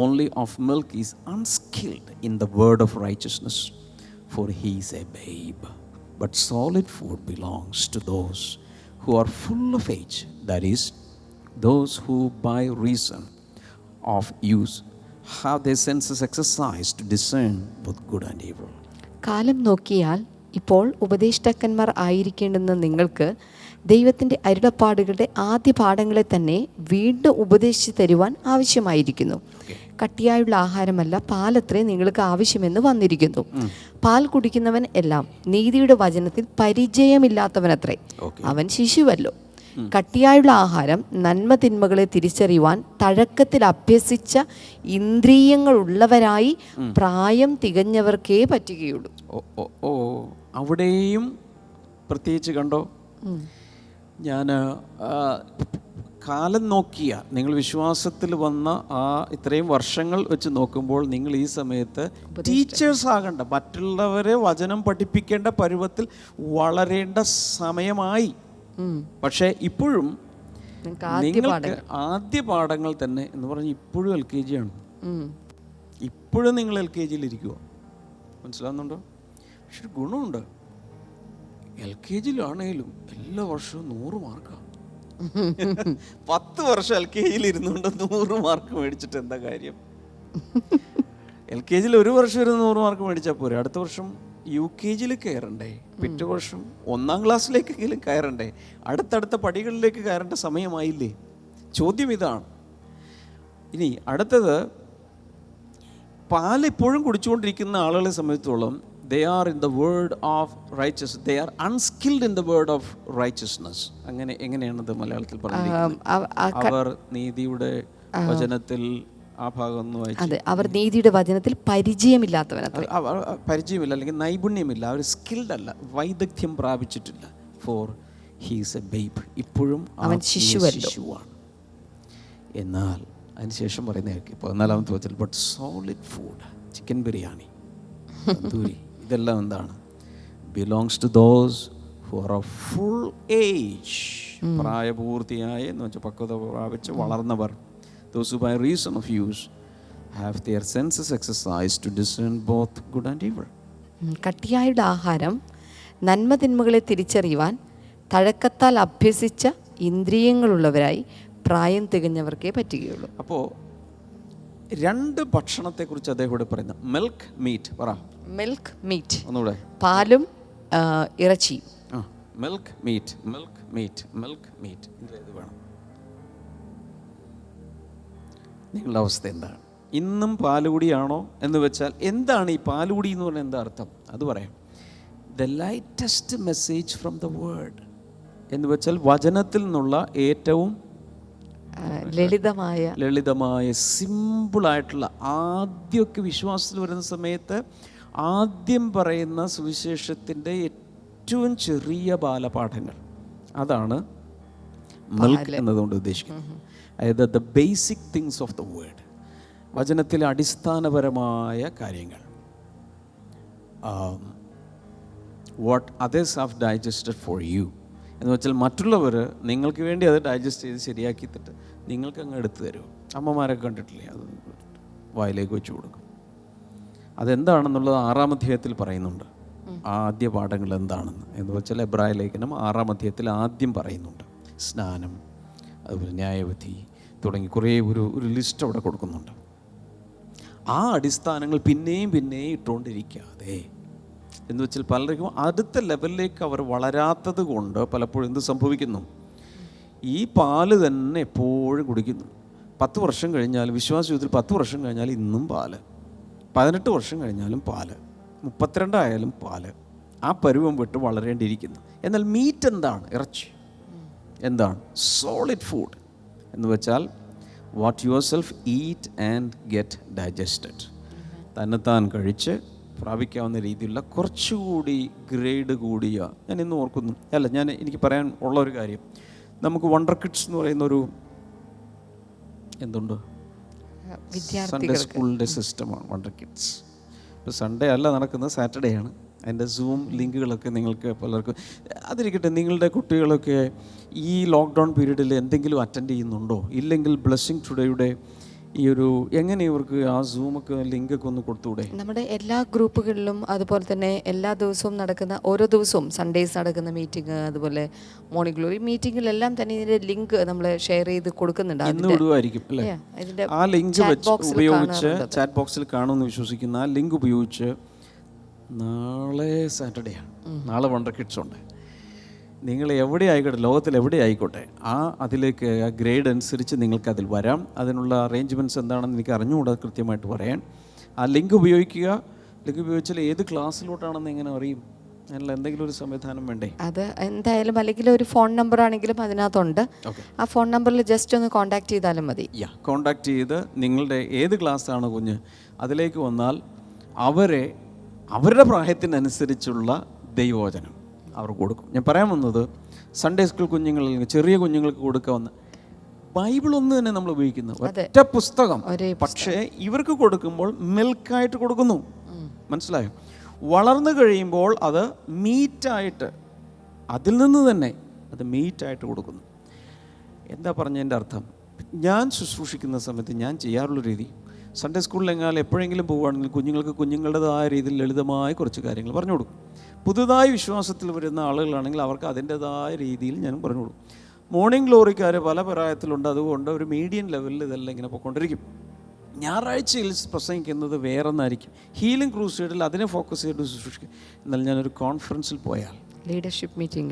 only of milk is unskilled in the word of righteousness, for he is a babe. But solid food belongs to those who are full of age, that is, those who by reason of use have their senses exercised to discern both good and evil. കാലം നോക്കിയാൽ ഇപ്പോൾ ഉപദേഷ്ടാക്കന്മാർ ആയിരിക്കേണ്ടുന്ന നിങ്ങൾക്ക് ദൈവത്തിൻ്റെ അരുളപ്പാടുകളുടെ ആദ്യ പാഠങ്ങളെ തന്നെ വീണ്ടും ഉപദേശിച്ചു തരുവാൻ ആവശ്യമായിരിക്കുന്നു. കട്ടിയായുള്ള ആഹാരമല്ല പാലത്രേ നിങ്ങൾക്ക് ആവശ്യമെന്ന് വന്നിരിക്കുന്നു. പാൽ കുടിക്കുന്നവൻ എല്ലാം നീതിയുടെ വചനത്തിൽ പരിചയമില്ലാത്തവനത്രേ, അവൻ ശിശുവല്ലോ. കട്ടിയായുള്ള ആഹാരം നന്മ തിന്മകളെ തിരിച്ചറിയുവാൻ തഴക്കത്തിൽ അഭ്യസിച്ച ഇന്ദ്രിയങ്ങളുള്ളവരായി പ്രായം തികഞ്ഞവർക്കേ പറ്റുകയുള്ളൂ. അവിടെയും പ്രത്യേകിച്ച് കണ്ടോ, ഞാൻ കാലം നോക്കിയ നിങ്ങൾ വിശ്വാസത്തിൽ വന്ന ആ ഇത്രയും വർഷങ്ങൾ വെച്ച് നോക്കുമ്പോൾ നിങ്ങൾ ഈ സമയത്ത് ടീച്ചേഴ്സ് ആകണ്ട, മറ്റുള്ളവരെ വചനം പഠിപ്പിക്കേണ്ട പരുവത്തിൽ വളരേണ്ട സമയമായി. പക്ഷേ ഇപ്പോഴും നിങ്ങൾക്ക് ആദ്യ പാഠങ്ങൾ തന്നെ എന്ന് പറഞ്ഞ് ഇപ്പോഴും LKG ആണ്. ഇപ്പോഴും നിങ്ങൾ LKGയിൽ ഇരിക്കുക, മനസ്സിലാവുന്നുണ്ടോ? പക്ഷെ ഒരു ഗുണമുണ്ട്, LKGയിലാണേലും എല്ലാ വർഷവും 100 മാർക്കാണ്. 10 വർഷം LKGയിൽ ഇരുന്നുകൊണ്ട് 100 മാർക്ക് മേടിച്ചിട്ട് എന്താ കാര്യം? LKGയിൽ ഒരു വർഷം ഇരുന്ന് 100 മാർക്ക് മേടിച്ചാൽ പോരെ, അടുത്ത വർഷം UKGയിൽ കയറണ്ടേ, പിറ്റേ വർഷം 1ാം ക്ലാസ്സിലേക്കെങ്കിലും കയറണ്ടേ, അടുത്തടുത്ത പടികളിലേക്ക് കയറേണ്ട സമയമായില്ലേ? ചോദ്യം ഇതാണ്. ഇനി അടുത്തത്, പാലിപ്പോഴും കുടിച്ചുകൊണ്ടിരിക്കുന്ന ആളുകളെ സംബന്ധിച്ചോളം they are in the word of righteousness, they are unskilled in the word of righteousness. എങ്ങനെയാണത് മലയാളത്തിൽ പറഞ്ഞിരിക്കുന്നത്? അവർ നീതിയുടെ വചനത്തിൽ ആ ഭാഗം ഒന്ന് വായിച്ചു. അതെ, അവർ നീതിയുടെ വചനത്തിൽ പരിചയമില്ലാത്തവനത്ര. പരിചയമില്ല, അല്ലെങ്കിൽ നൈപുണ്യമില്ല, അവർ സ്കിൽഡ് അല്ല, വൈദഗ്ധ്യം പ്രാപിച്ചിട്ടില്ല. ഫോർ ഹീസ് എ ബേബ്, ഇപ്പോഴും അവൻ ശിശുവല്ലോ. ശിശുവാണ്. എന്നാൽ അതിനുശേഷം പറയുന്ന 14-ാമത്തെ വചനം, but solid food, chicken biryani, tandoori, ഇതെല്ലാം എന്താണ്? Belongs to those who are of full age, പ്രായപൂർത്തിയായ എന്ന് വെച്ചാൽ പക്വത പ്രാപിച്ച് വളർന്നവർ. Those who by reason of use have their senses exercised to discern both good and evil. കട്ടിയായുടെ ആഹാരം നന്മ തിന്മകളെ തിരിച്ചറിയുവാൻ തഴക്കത്താൽ അഭ്യസിച്ച ഇന്ദ്രിയങ്ങളുള്ളവരായി പ്രായം തികഞ്ഞവർക്കേ പറ്റുകയുള്ളൂ. അപ്പോൾ 2 ഭക്ഷണത്തെക്കുറിച്ച് അദ്ദേഹം ഇവിടെ പറയുന്നത്. മിൽക്ക് മീറ്റ്, പറ. മിൽക്ക് മീറ്റ്, ഒന്നുകൂടെ. പാലും ഇറച്ചിയും. Milk meat, milk meat, milk meat. ഇത് വേണം. നിങ്ങളുടെ അവസ്ഥ എന്താണ്? ഇന്നും പാലുകുടിയാണോ എന്ന് വെച്ചാൽ എന്താണ് ഈ പാലുകുടി എന്ന് പറഞ്ഞാൽ എന്താ അർത്ഥം? അത് പറയാം. The lightest message from the word എന്ന് വെച്ചാൽ വചനത്തിൽ നിന്നുള്ള ഏറ്റവും ലളിതമായ സിമ്പിളായിട്ടുള്ള, ആദ്യമൊക്കെ വിശ്വാസത്തിൽ വരുന്ന സമയത്ത് ആദ്യം പറയുന്ന സുവിശേഷത്തിൻ്റെ ഏറ്റവും ചെറിയ ബാലപാഠങ്ങൾ, അതാണ് മിൽക്ക് എന്നതുകൊണ്ട് ഉദ്ദേശിക്കുന്നത്. അതായത് the basic things of the word, വചനത്തിലെ അടിസ്ഥാനപരമായ കാര്യങ്ങൾ. What others have digested for you എന്ന് വെച്ചാൽ മറ്റുള്ളവർ നിങ്ങൾക്ക് വേണ്ടി അത് ഡൈജസ്റ്റ് ചെയ്ത് ശരിയാക്കിയിട്ട് നിങ്ങൾക്ക് അങ്ങ് എടുത്തു തരും. അമ്മമാരൊക്കെ കണ്ടിട്ടില്ലേ, അത് വായിലേക്ക് വെച്ച് കൊടുക്കും. അതെന്താണെന്നുള്ളത് 6-ാം അധ്യായത്തിൽ പറയുന്നുണ്ട്. ആദ്യ പാഠങ്ങൾ എന്താണെന്ന് എന്ന് വെച്ചാൽ എബ്രായ ലേഖനം 6-ാം അധ്യായത്തിൽ ആദ്യം പറയുന്നുണ്ട്. സ്നാനം, അതുപോലെ ന്യായവിധി തുടങ്ങി കുറേ ഒരു ലിസ്റ്റ് അവിടെ കൊടുക്കുന്നുണ്ട്. ആ അടിസ്ഥാനങ്ങൾ പിന്നെയും ഇട്ടുകൊണ്ടിരിക്കാതെ, എന്ന് വെച്ചാൽ പലർക്കും അടുത്ത ലെവലിലേക്ക് അവർ വളരാത്തത് കൊണ്ട് പലപ്പോഴും എന്ത് സംഭവിക്കുന്നു? ഈ പാല് തന്നെ എപ്പോഴും കുടിക്കുന്നു. 10 വർഷം കഴിഞ്ഞാലും, വിശ്വാസ ജീവിതത്തിൽ 10 വർഷം കഴിഞ്ഞാൽ ഇന്നും പാല്, 18 വർഷം കഴിഞ്ഞാലും പാല്, 32 ആയാലും പാല്, ആ പരുവം വിട്ട് വളരേണ്ടിയിരിക്കുന്നു. എന്നാൽ മീറ്റ് എന്താണ്? ഇറച്ചി എന്താണ്? സോളിഡ് ഫുഡ് എന്ന് വെച്ചാൽ what your self eat and get digested, തന്നെത്താൻ കഴിച്ച് പ്രാപിക്കാവുന്ന രീതിയിലുള്ള കുറച്ചുകൂടി ഗ്രേഡ് കൂടിയ. ഞാൻ ഇന്ന് ഓർക്കുന്നു, എനിക്ക് പറയാൻ ഉള്ള ഒരു കാര്യം, നമുക്ക് വണ്ടർ കിഡ്സ് എന്ന് പറയുന്ന ഒരു എന്തുണ്ട്, സൺഡേ സ്കൂളിൻ്റെ സിസ്റ്റമാണ് വണ്ടർ കിഡ്സ്. ഇപ്പോൾ സൺഡേ അല്ല നടക്കുന്നത്, സാറ്റർഡേ ആണ്. അതിൻ്റെ സൂം ലിങ്കുകളൊക്കെ നിങ്ങൾക്ക് പലർക്കും അതിരിക്കട്ടെ. നിങ്ങളുടെ കുട്ടികളൊക്കെ ഈ ലോക്ക്ഡൗൺ പീരീഡിൽ എന്തെങ്കിലും അറ്റൻഡ് ചെയ്യുന്നുണ്ടോ? ഇല്ലെങ്കിൽ ബ്ലെസ്സിങ് ടുഡേയുടെ ഈ ഒരു എങ്ങനെ ഇവർക്ക് ആ സൂമൊക്കെ ലിങ്കൊക്കെ ഒന്ന് കൊടുത്തുകൂടെ? നമ്മുടെ എല്ലാ ഗ്രൂപ്പുകളിലും അതുപോലെ തന്നെ എല്ലാ ദിവസവും നടക്കുന്ന, ഓരോ ദിവസവും സൺഡേസ് നടക്കുന്ന മീറ്റിംഗ്, അതുപോലെ മോർണിംഗ് ഗ്ലോറി മീറ്റിങ്ങിലെല്ലാം തന്നെ ഇതിൻ്റെ ലിങ്ക് നമ്മൾ ഷെയർ ചെയ്ത് കൊടുക്കുന്നുണ്ട്. ഇന്ന് വിടുമായിരിക്കും അല്ലേ? ആ ലിങ്ക് ഉപയോഗിച്ച് ചാറ്റ് ബോക്സിൽ കാണുമെന്ന് വിശ്വസിക്കുന്ന ആ ലിങ്ക് ഉപയോഗിച്ച് നാളെ സാറ്റർഡേ ആണ്, നാളെ വണ്ടർ കിഡ്സ് ഉണ്ട്. നിങ്ങൾ എവിടെ ആയിക്കോട്ടെ, ലോകത്തിൽ എവിടെ ആയിക്കോട്ടെ, അതിലേക്ക് ആ ഗ്രേഡ് അനുസരിച്ച് നിങ്ങൾക്ക് അതിൽ വരാം. അതിനുള്ള അറേഞ്ച്മെൻറ്റ്സ് എന്താണെന്ന് എനിക്ക് അറിഞ്ഞുകൂടാ കൃത്യമായിട്ട് പറയാൻ. ആ ലിങ്ക് ഉപയോഗിക്കുക. ലിങ്ക് ഉപയോഗിച്ചാൽ ഏത് ക്ലാസ്സിലോട്ടാണെന്ന് എങ്ങനെ അറിയും? അതിനുള്ള എന്തെങ്കിലും ഒരു സംവിധാനം വേണ്ടേ? അത് എന്തായാലും, അല്ലെങ്കിൽ ഒരു ഫോൺ നമ്പർ ആണെങ്കിലും അതിനകത്തുണ്ട്. ആ ഫോൺ നമ്പറിൽ ജസ്റ്റ് ഒന്ന് കോൺടാക്ട് ചെയ്താലും മതി. കോൺടാക്ട് ചെയ്ത് നിങ്ങളുടെ ഏത് ക്ലാസ്സാണ് കുഞ്ഞ്, അതിലേക്ക് വന്നാൽ അവരുടെ പ്രായത്തിനനുസരിച്ചുള്ള ദൈവവചനം അവർ കൊടുക്കും. ഞാൻ പറയാൻ വന്നത്, സൺഡേ സ്കൂൾ കുഞ്ഞുങ്ങൾ, ചെറിയ കുഞ്ഞുങ്ങൾക്ക് കൊടുക്കാവുന്ന ബൈബിൾ ഒന്ന് തന്നെ നമ്മൾ ഉപയോഗിക്കുന്നു, ഒറ്റ പുസ്തകം. പക്ഷേ ഇവർക്ക് കൊടുക്കുമ്പോൾ മിൽക്കായിട്ട് കൊടുക്കുന്നു. മനസ്സിലായോ? വളർന്നു കഴിയുമ്പോൾ അത് മീറ്റായിട്ട്, അതിൽ നിന്ന് തന്നെ അത് മീറ്റായിട്ട് കൊടുക്കുന്നു. എന്താ പറഞ്ഞതിൻ്റെ അർത്ഥം? ഞാൻ ശുശ്രൂഷിക്കുന്ന സമയത്ത് ഞാൻ ചെയ്യാറുള്ള രീതി, സൺഡേ സ്കൂളിലെങ്ങാനും എപ്പോഴെങ്കിലും പോവുകയാണെങ്കിൽ കുഞ്ഞുങ്ങൾക്ക് കുഞ്ഞുങ്ങളുടേതായ രീതിയിൽ ലളിതമായ കുറച്ച് കാര്യങ്ങൾ പറഞ്ഞു കൊടുക്കും. പുതുതായി വിശ്വാസത്തിൽ വരുന്ന ആളുകളാണെങ്കിൽ അവർക്ക് അതിൻ്റെതായ രീതിയിൽ ഞാൻ പറഞ്ഞു കൊടുക്കും. മോർണിംഗ് ഗ്ലോറിക്കാർ പല പ്രായത്തിലുണ്ട്, അതുകൊണ്ട് ഒരു മീഡിയം ലെവലിൽ ഇതെല്ലാം ഇങ്ങനെ പോയിക്കൊണ്ടിരിക്കും. ഞായറാഴ്ചയിൽ പ്രസംഗിക്കുന്നത് വേറൊന്നായിരിക്കും. ഹീലിംഗ് ക്രൂസൈഡിൽ അതിനെ ഫോക്കസ് ചെയ്ത് ശുശ്രൂഷിക്കും. എന്നാൽ ഞാനൊരു കോൺഫറൻസിൽ പോയാൽ,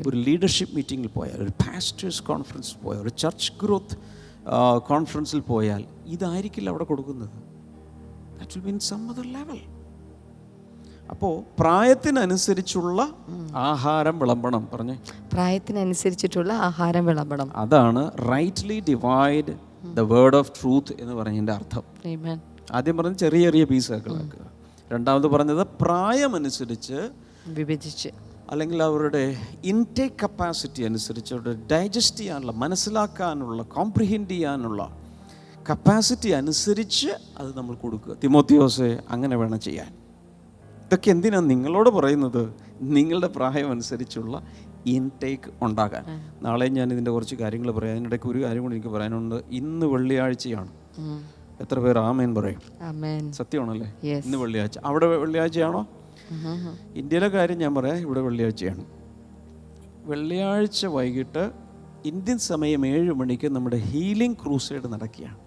ഒരു ലീഡർഷിപ്പ് മീറ്റിങ്ങിൽ പോയാൽ, ഒരു പാസ്റ്റേഴ്സ് കോൺഫറൻസിൽ പോയാൽ, ഒരു ചർച്ച് ഗ്രോത്ത് കോൺഫറൻസിൽ പോയാൽ ഇതായിരിക്കില്ല അവിടെ കൊടുക്കുന്നത്. That will be in some other level. അപ്പോൾ പ്രായത്തിനനുസരിച്ചുള്ള ആഹാരം വിളമ്പണം. പറഞ്ഞേ, പ്രായത്തിനനുസരിച്ചിട്ടുള്ള ആഹാരം വിളമ്പണം. അതാണ് rightly divide the word of truth എന്ന് പറഞ്ഞതിൻ്റെ അർത്ഥം. Amen. ആദ്യം പറഞ്ഞത് ചെറിയ ചെറിയ പീസാക്കളാക്കുക. രണ്ടാമത് പറഞ്ഞത് പ്രായമനുസരിച്ച് വിഭജിച്ച്, അല്ലെങ്കിൽ അവരുടെ ഇൻടേക്ക് കപ്പാസിറ്റി അനുസരിച്ച്, അവരുടെ ഡൈജസ്റ്റ് ചെയ്യാനുള്ള, മനസ്സിലാക്കാനുള്ള, കോംപ്രിഹെൻഡ് ചെയ്യാനുള്ള കപ്പാസിറ്റി അനുസരിച്ച് അത് നമ്മൾ കൊടുക്കുക. തിമോത്തിയോസെ അങ്ങനെ വേണം ചെയ്യാൻ. ഇതൊക്കെ എന്തിനാണ് നിങ്ങളോട് പറയുന്നത്? നിങ്ങളുടെ പ്രായം അനുസരിച്ചുള്ള ഇൻടേക്ക് ഉണ്ടാകാൻ. നാളെ ഞാൻ ഇതിൻ്റെ കുറച്ച് കാര്യങ്ങൾ പറയാം. അതിനിടയ്ക്ക് ഒരു കാര്യം കൂടി എനിക്ക് പറയാനുണ്ട്. ഇന്ന് വെള്ളിയാഴ്ചയാണ്. എത്ര പേർ ആമേൻ പറയും? സത്യമാണല്ലേ? ഇന്ന് വെള്ളിയാഴ്ച. അവിടെ വെള്ളിയാഴ്ചയാണോ? ഇന്ത്യയിലെ കാര്യം ഞാൻ പറയാം. ഇവിടെ വെള്ളിയാഴ്ചയാണ്. വെള്ളിയാഴ്ച വൈകിട്ട് ഇന്ത്യൻ സമയം 7 മണിക്ക് നമ്മുടെ ഹീലിംഗ് ക്രൂസൈഡ് നടക്കുകയാണ്.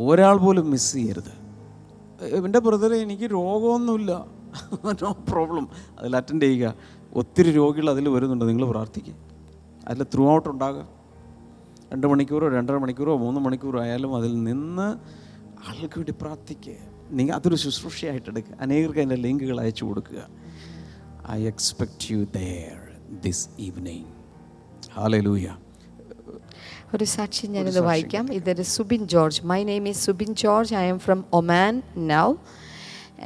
ഒരാൾ പോലും മിസ് ചെയ്യരുത്. എൻ്റെ ബ്രദറെ, എനിക്ക് രോഗമൊന്നുമില്ല, നോ പ്രോബ്ലം. അതിൽ അറ്റൻഡ് ചെയ്യുക. ഒത്തിരി രോഗികൾ അതിൽ വരുന്നുണ്ട്. നിങ്ങൾ പ്രാർത്ഥിക്കുക. അതിൽ ത്രൂ ഔട്ട് ഉണ്ടാകുക. 2 മണിക്കൂറോ 2.5 മണിക്കൂറോ 3 മണിക്കൂറോ ആയാലും അതിൽ നിന്ന് ആൾക്ക് വേണ്ടി പ്രാർത്ഥിക്കുക. നിങ്ങൾ അതൊരു ശുശ്രൂഷയായിട്ട് എടുക്കുക. അനേകർക്ക് അതിൻ്റെ ലിങ്കുകൾ അയച്ചു കൊടുക്കുക. I expect you there this evening. Hallelujah. ഒരു സാക്ഷി ഞാനിത് വായിക്കാം. ഇതൊരു Subin George. My name is Subin George. I'm from Oman now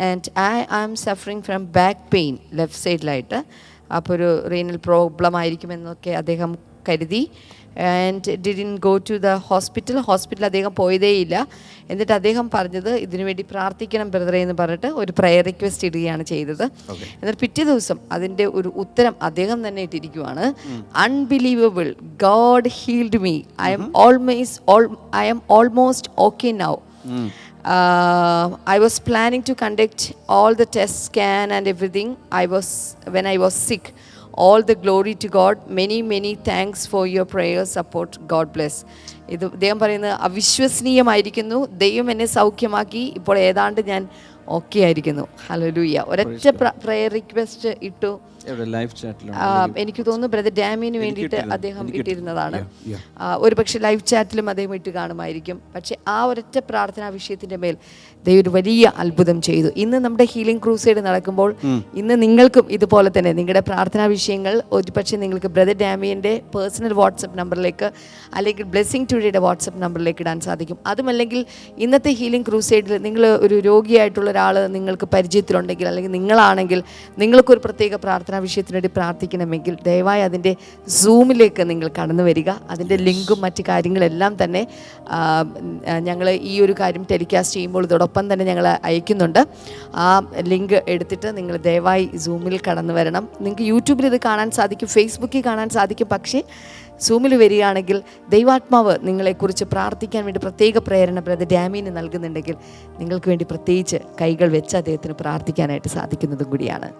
and I am suffering from back pain left സൈഡിലായിട്ട്. അപ്പോൾ ഒരു റീനൽ പ്രോബ്ലം ആയിരിക്കുമെന്നൊക്കെ അദ്ദേഹം കരുതി. And didn't go to the hospital അദ്ദേഹം പോയതേയില്ല. എന്നിട്ട് അദ്ദേഹം പറഞ്ഞത്, ഇതിനു വേണ്ടി പ്രാർത്ഥിക്കണം ബ്രദറെ എന്ന് പറഞ്ഞിട്ട് ഒരു പ്രയർ റിക്വസ്റ്റ് ഇടുകയാണ് ചെയ്തത്. എന്നിട്ട് പിറ്റേ ദിവസം അതിൻ്റെ ഒരു ഉത്തരം അദ്ദേഹം തന്നെ ഇട്ടിരിക്കുവാണ്. Unbelievable, God healed me. I am almost okay now. I was planning to conduct all the tests, scan and everything. When I was sick. All the glory to God. Many thanks for your prayers, support. God bless. ഇത് ദൈവം പറയുന്നത് അവിശ്വസനീയമായിരിക്കുന്നു. ദൈവം എന്നെ സൗഖ്യമാക്കി. ഇപ്പോൾ ഏതാണ്ട് ഞാൻ okay ആയിരിക്കുന്നു. ഹല്ലേലൂയ. ഒരൊറ്റ പ്രയർ റിക്വസ്റ്റ് ഇട്ടു. എനിക്ക് തോന്നുന്നു ബ്രദർ ഡാമിന് വേണ്ടിയിട്ട് അദ്ദേഹം ഇട്ടിരുന്നതാണ്. ഒരുപക്ഷെ ലൈവ് ചാറ്റിലും അദ്ദേഹം ഇട്ട് കാണുമായിരിക്കും. പക്ഷെ ആ ഒരൊറ്റ പ്രാർത്ഥനാ വിഷയത്തിൻ്റെ മേൽ ദൈവം ഒരു വലിയ അത്ഭുതം ചെയ്തു. ഇന്ന് നമ്മുടെ ഹീലിംഗ് ക്രൂസൈഡ് നടക്കുമ്പോൾ ഇന്ന് നിങ്ങൾക്കും ഇതുപോലെ തന്നെ നിങ്ങളുടെ പ്രാർത്ഥനാ വിഷയങ്ങൾ ഒരുപക്ഷെ നിങ്ങൾക്ക് ബ്രദർ ഡാമിയൻ്റെ പേഴ്സണൽ വാട്സപ്പ് നമ്പറിലേക്ക് അല്ലെങ്കിൽ ബ്ലെസ്സിംഗ് ടുഡേയുടെ വാട്സപ്പ് നമ്പറിലേക്ക് ഇടാൻ സാധിക്കും. അതുമല്ലെങ്കിൽ ഇന്നത്തെ ഹീലിംഗ് ക്രൂസൈഡിൽ നിങ്ങൾ ഒരു രോഗിയായിട്ടുള്ള ഒരാൾ നിങ്ങൾക്ക് പരിചയത്തിലുണ്ടെങ്കിൽ, അല്ലെങ്കിൽ നിങ്ങളാണെങ്കിൽ നിങ്ങൾക്കൊരു പ്രത്യേക പ്രാർത്ഥനാ വിഷയത്തിന് വേണ്ടി പ്രാർത്ഥിക്കണമെങ്കിൽ ദയവായി അതിൻ്റെ സൂമിലേക്ക് നിങ്ങൾ കടന്നു വരിക. അതിൻ്റെ ലിങ്കും മറ്റു കാര്യങ്ങളെല്ലാം തന്നെ ഞങ്ങൾ ഈ ഒരു കാര്യം ടെലികാസ്റ്റ് ചെയ്യുമ്പോൾ ഇതോടൊപ്പം തന്നെ ഞങ്ങൾ അയക്കുന്നുണ്ട്. ആ ലിങ്ക് എടുത്തിട്ട് നിങ്ങൾ ദയവായി സൂമിൽ കടന്നു വരണം. നിങ്ങൾക്ക് യൂട്യൂബിൽ ഇത് കാണാൻ സാധിക്കും, ഫേസ്ബുക്കിൽ കാണാൻ സാധിക്കും. പക്ഷേ സൂമിൽ വരികയാണെങ്കിൽ ദൈവാത്മാവ് നിങ്ങളെക്കുറിച്ച് പ്രാർത്ഥിക്കാൻ വേണ്ടി പ്രത്യേക പ്രേരണ ബ്രദർ ഡാമിന് നൽകുന്നുണ്ടെങ്കിൽ നിങ്ങൾക്ക് വേണ്ടി പ്രത്യേകിച്ച് കൈകൾ വെച്ച് അദ്ദേഹത്തിന് പ്രാർത്ഥിക്കാനായിട്ട് സാധിക്കുന്നതും കൂടിയാണ്.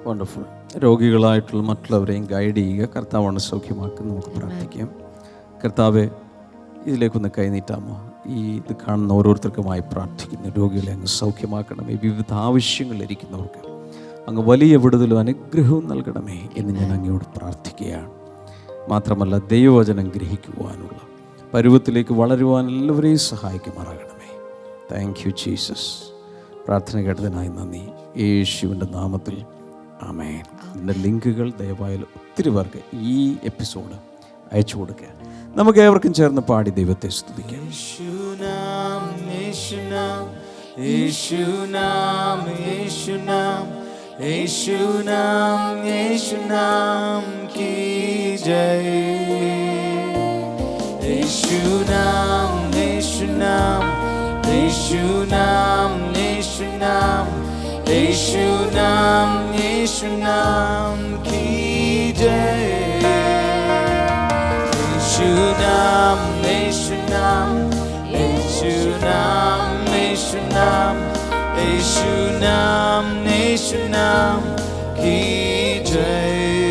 വണ്ടർഫുൾ. രോഗികളായിട്ടുള്ള മറ്റുള്ളവരെയും ഗൈഡ് ചെയ്യുക. കർത്താവാണ് സൗഖ്യമാക്കുന്നത്. നമുക്ക് പ്രാർത്ഥിക്കാം. കർത്താവെ, ഇതിലേക്കൊന്ന് കൈനീട്ടാമോ? ഇത് കാണുന്ന ഓരോരുത്തർക്കുമായി പ്രാർത്ഥിക്കുന്നു. രോഗികളെ അങ്ങ് സൗഖ്യമാക്കണമേ. വിവിധ ആവശ്യങ്ങളിരിക്കുന്നവർക്ക് അങ്ങ് വലിയ വിടുതലും അനുഗ്രഹവും നൽകണമേ എന്ന് ഞാൻ അങ്ങയോട് പ്രാർത്ഥിക്കുകയാണ്. മാത്രമല്ല, ദൈവവചനം ഗ്രഹിക്കുവാനുള്ള പരുവത്തിലേക്ക് വളരുവാൻ എല്ലാവരെയും സഹായിക്കുമാറാകണമേ. Thank you Jesus. പ്രാർത്ഥന കേട്ടതിനായി നന്ദി. യേശുവിൻ്റെ നാമത്തിൽ ആമേൻ. ഇതിൻ്റെ ലിങ്കുകൾ ദയവായി ഒത്തിരി പേർക്ക് ഈ എപ്പിസോഡ് അയച്ചു കൊടുക്കുക. നമുക്ക് ഏവർക്കും ചേർന്ന് പാടി ദൈവത്തെ സ്തുതിക്കാം. യേശുനാം യേശുനാം യേശുനാം യേശുനാം യേശുനാം യേശുനാം की जय. യേശുനാം യേശുനാം യേശുനാം യേശുനാം യേശുനാം യേശുനാം की जय. യേശുനാം യേശുനാം യേശുനാം യേശുനാം യേശുനാം യേശുനാം की जय.